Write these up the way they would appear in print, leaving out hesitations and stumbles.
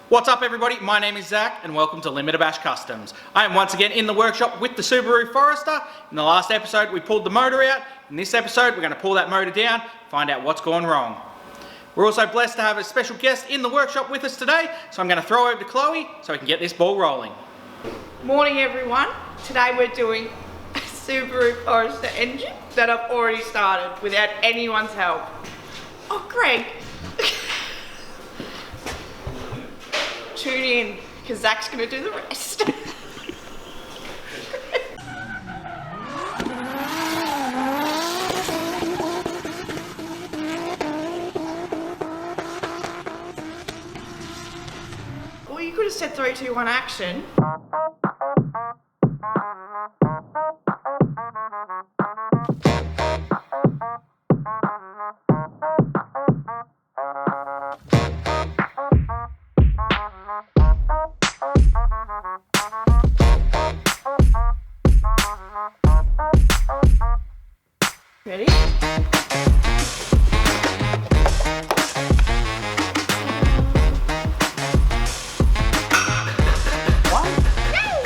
What's up everybody, my name is Zach and welcome to Limiter Bash Customs. I am once again in the workshop with the Subaru Forester. In the last episode we pulled the motor out. In this episode we're going to pull that motor down, find out what's gone wrong. We're also blessed to have a special guest in the workshop with us today, so I'm going to throw over to Chloe so we can get this ball rolling. Morning everyone, today we're doing a Subaru Forester engine that I've already started without anyone's help. Oh Greg! Tune in, because Zach's going to do the rest. Well, you could have said 3, 2, 1 action. Ready? One. Yay!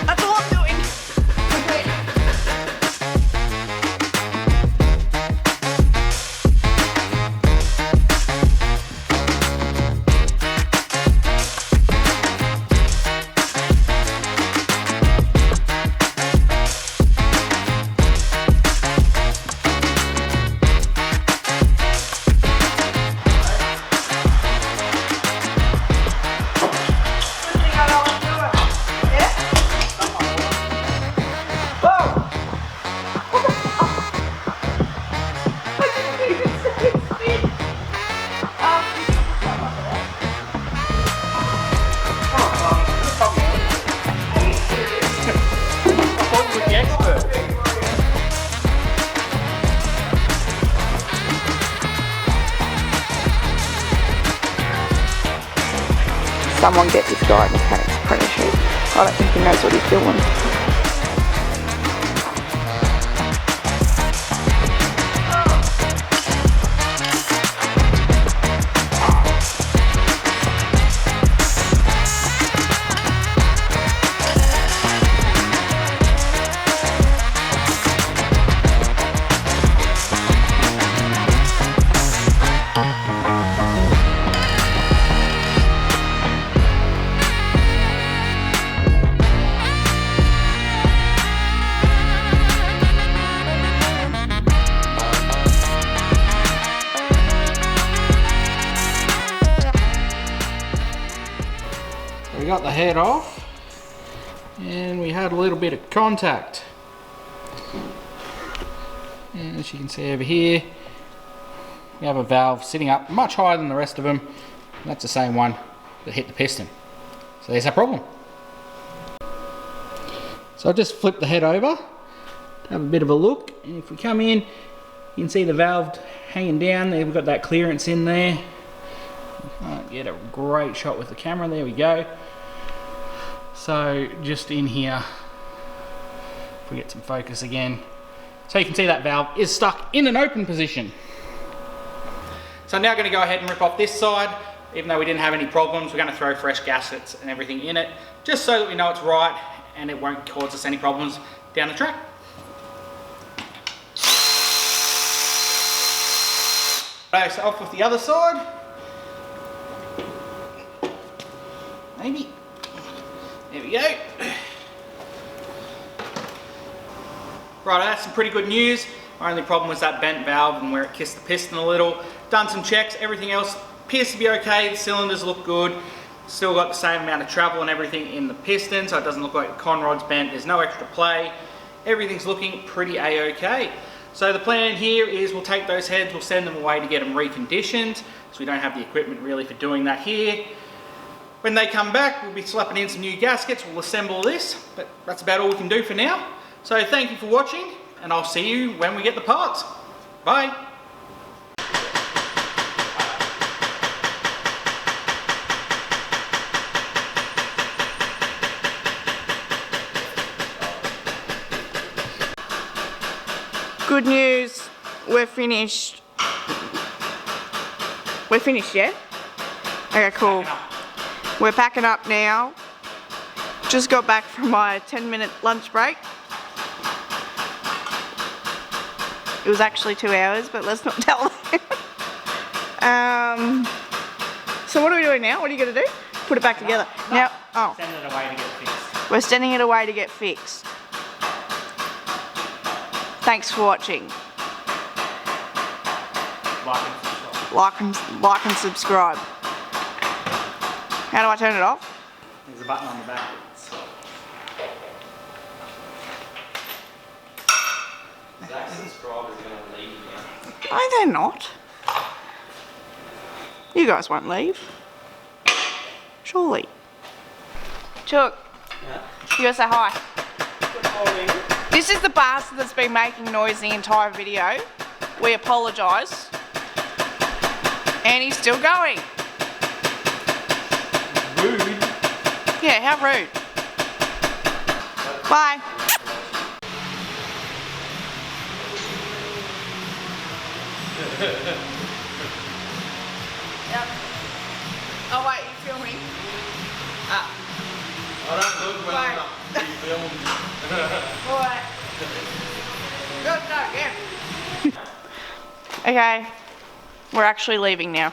That's all I'm doing. Okay. Someone get this guy a mechanic's apprenticeship. I don't think he knows what he's doing. We got the head off and we had a little bit of contact. And as you can see over here, we have a valve sitting up much higher than the rest of them. And that's the same one that hit the piston. So there's our problem. So I'll just flip the head over to have a bit of a look. And if we come in, you can see the valve hanging down there. We've got that clearance in there. Can't get a great shot with the camera. There we go. So just in here, if we get some focus again, so you can see that valve is stuck in an open position. So I'm now going to go ahead and rip off this side. Even though we didn't have any problems, we're going to throw fresh gaskets and everything in it, just so that we know it's right and it won't cause us any problems down the track. Okay, so off with the other side. Maybe. There we go. Right, that's some pretty good news. Our only problem was that bent valve and where it kissed the piston a little. Done some checks, everything else appears to be okay. The cylinders look good. Still got the same amount of travel and everything in the piston, so it doesn't look like the conrod's bent. There's no extra play. Everything's looking pretty a-okay. So the plan here is we'll take those heads, we'll send them away to get them reconditioned, so we don't have the equipment really for doing that here. When they come back, we'll be slapping in some new gaskets, we'll assemble this, but that's about all we can do for now. So thank you for watching, and I'll see you when we get the parts. Bye. Good news, we're finished. We're finished, yeah? Okay, cool. Packing up. We're packing up now. Just got back from my 10-minute lunch break. It was actually 2 hours, but let's not tell them. So what are we doing now? What are you going to do? Put it back together. Now, Send it away to get fixed. we're sending it away to get fixed. Thanks for watching. Like and subscribe. How do I turn it off? There's a button on the back. Zach's subscribers are going to leave now. No, they're not. You guys won't leave. Surely. Chuck, you gotta say hi. This is the bastard that's been making noise the entire video. We apologise. And he's still going. Rude. Yeah, how rude. Bye. Yep. Oh wait, you filming? Ah. I don't look well Bye. enough to be filmed. Alright. Go, again. Okay. We're actually leaving now.